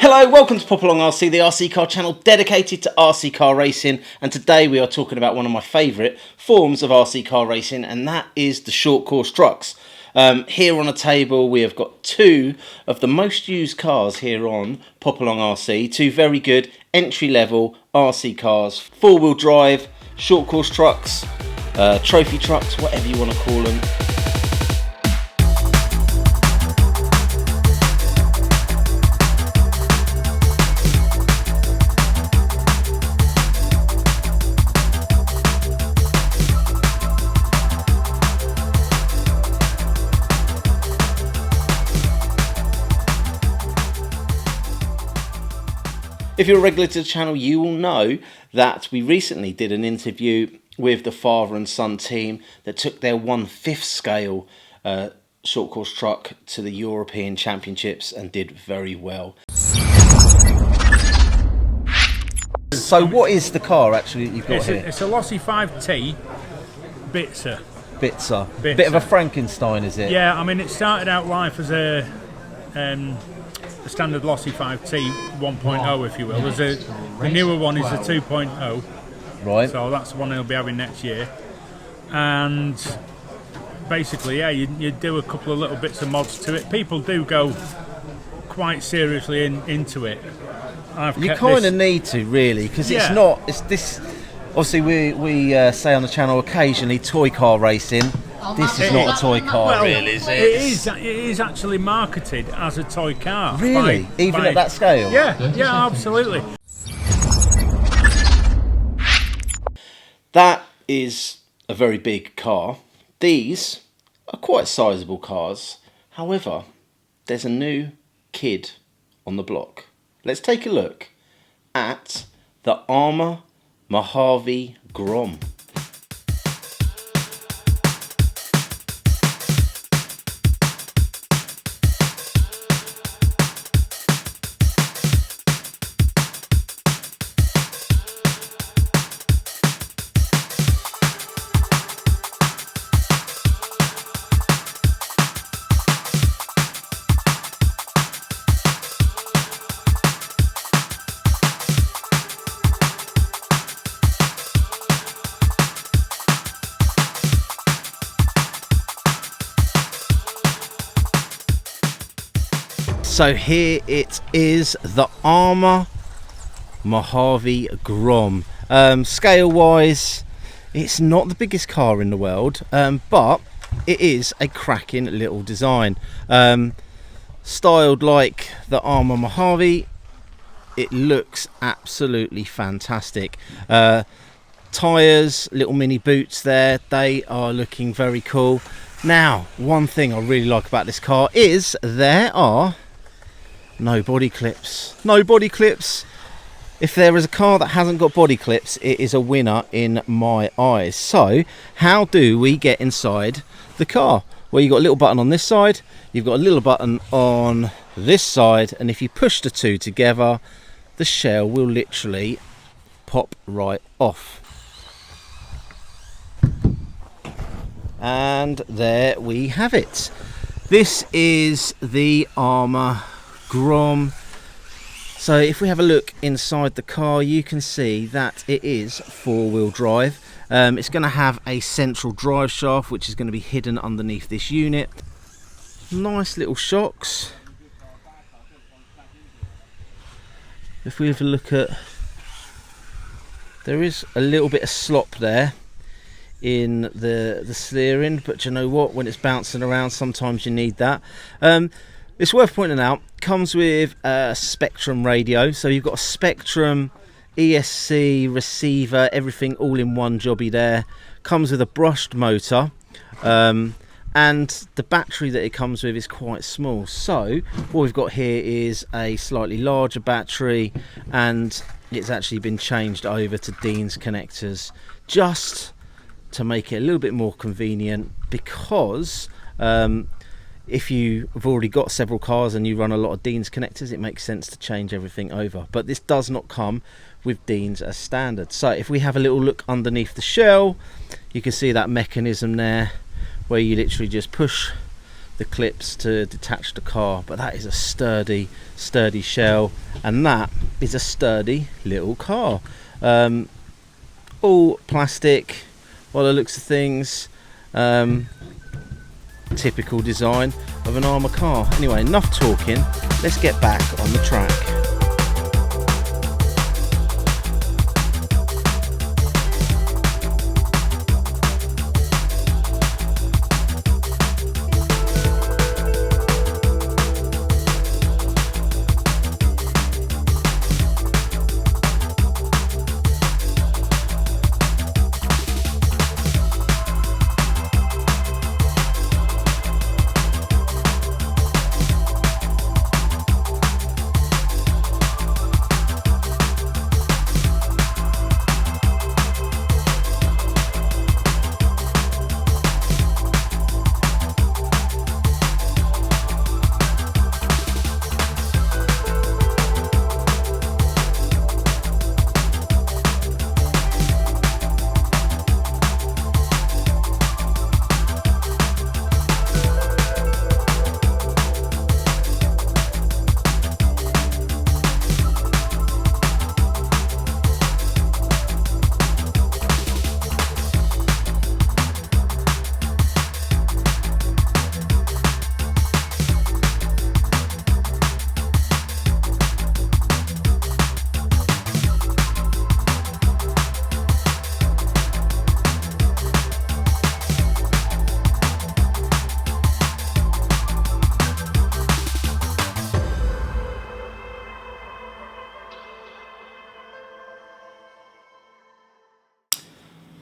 Hello, welcome to Pop Along RC, the RC car channel dedicated to RC car racing, and today we are talking about one of my favourite forms of RC car racing, and that is the short course trucks. Here on a table we have got two of the most used cars here on Pop Along RC, two very good entry level RC cars, 4-wheel drive, short course trucks, trophy trucks, whatever you want to call them. If you're a regular to the channel, you will know that we recently did an interview with the father and son team that took their 1/5 scale short course truck to the European Championships and did very well. So what is the car actually that you've got here? It's a Lossy 5T Bitzer. Bitzer. Bit of a Frankenstein, is it? Yeah, I mean it started out life as a standard Lossy 5T 1.0, if you will. The newer one is the 2.0. Right. So that's the one he'll be having next year. And basically, yeah, you do a couple of little bits of mods to it. People do go quite seriously into it. You kind of need to, really, because it's not. It's this. Obviously, we say on the channel occasionally toy car racing. This is not a toy car, really, is it? It is actually marketed as a toy car. Really? Even at that scale? Yeah, absolutely. That is a very big car. These are quite sizable cars. However, there's a new kid on the block. Let's take a look at the Arrma Mojave Grom. So here it is, the Arrma Mojave Grom. Scale wise, it's not the biggest car in the world, but it is a cracking little design. Styled like the Arrma Mojave, it looks absolutely fantastic. Tyres, little mini boots there, they are looking very cool. Now, one thing I really like about this car is there are no body clips. No body clips. If there is a car that hasn't got body clips, it is a winner in my eyes. So how do we get inside the car? Well, you've got a little button on this side, you've got a little button on this side, and if you push the two together, the shell will literally pop right off. And there we have it. This is the Arrma Grom. So if we have a look inside the car, you can see that it is 4-wheel drive. It's going to have a central drive shaft which is going to be hidden underneath this unit. Nice little shocks. If we have a look at, there is a little bit of slop there in the steering, but you know what, when it's bouncing around sometimes you need that. It's worth pointing out, comes with a Spektrum radio, so you've got a Spektrum ESC receiver, everything all in one jobby there. Comes with a brushed motor, and the battery that it comes with is quite small. So what we've got here is a slightly larger battery, and it's actually been changed over to Dean's connectors just to make it a little bit more convenient, because if you have already got several cars and you run a lot of Dean's connectors, it makes sense to change everything over. But this does not come with Dean's as standard. So if we have a little look underneath the shell, you can see that mechanism there where you literally just push the clips to detach the car, but that is a sturdy shell, and that is a sturdy little car. All plastic by the looks of things. Typical design of an Arrma car. Anyway, enough talking, let's get back on the track.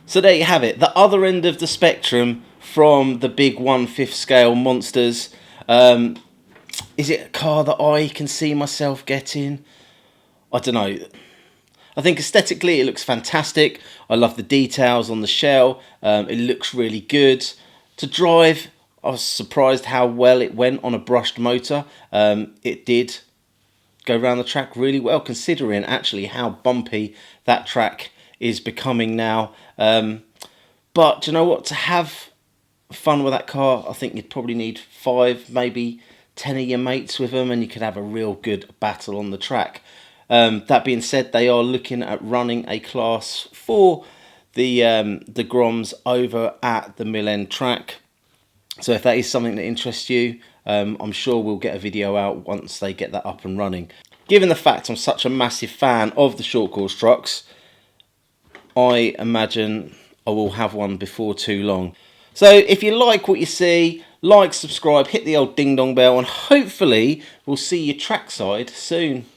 So there you have it, the other end of the spectrum from the big 1/5 scale monsters. Is it a car that I can see myself getting? I don't know. I think aesthetically it looks fantastic. I love the details on the shell. It looks really good. To drive, I was surprised how well it went on a brushed motor. It did go around the track really well, considering actually how bumpy that track is becoming now. But do you know what, to have fun with that car, I think you'd probably need 5, maybe 10 of your mates with them, and you could have a real good battle on the track. That being said, they are looking at running a class for the Groms over at the Mill End track. So if that is something that interests you, I'm sure we'll get a video out once they get that up and running. Given the fact I'm such a massive fan of the short course trucks, I imagine I will have one before too long. So if you like what you see, like, subscribe, hit the old ding dong bell, and hopefully we'll see you trackside soon.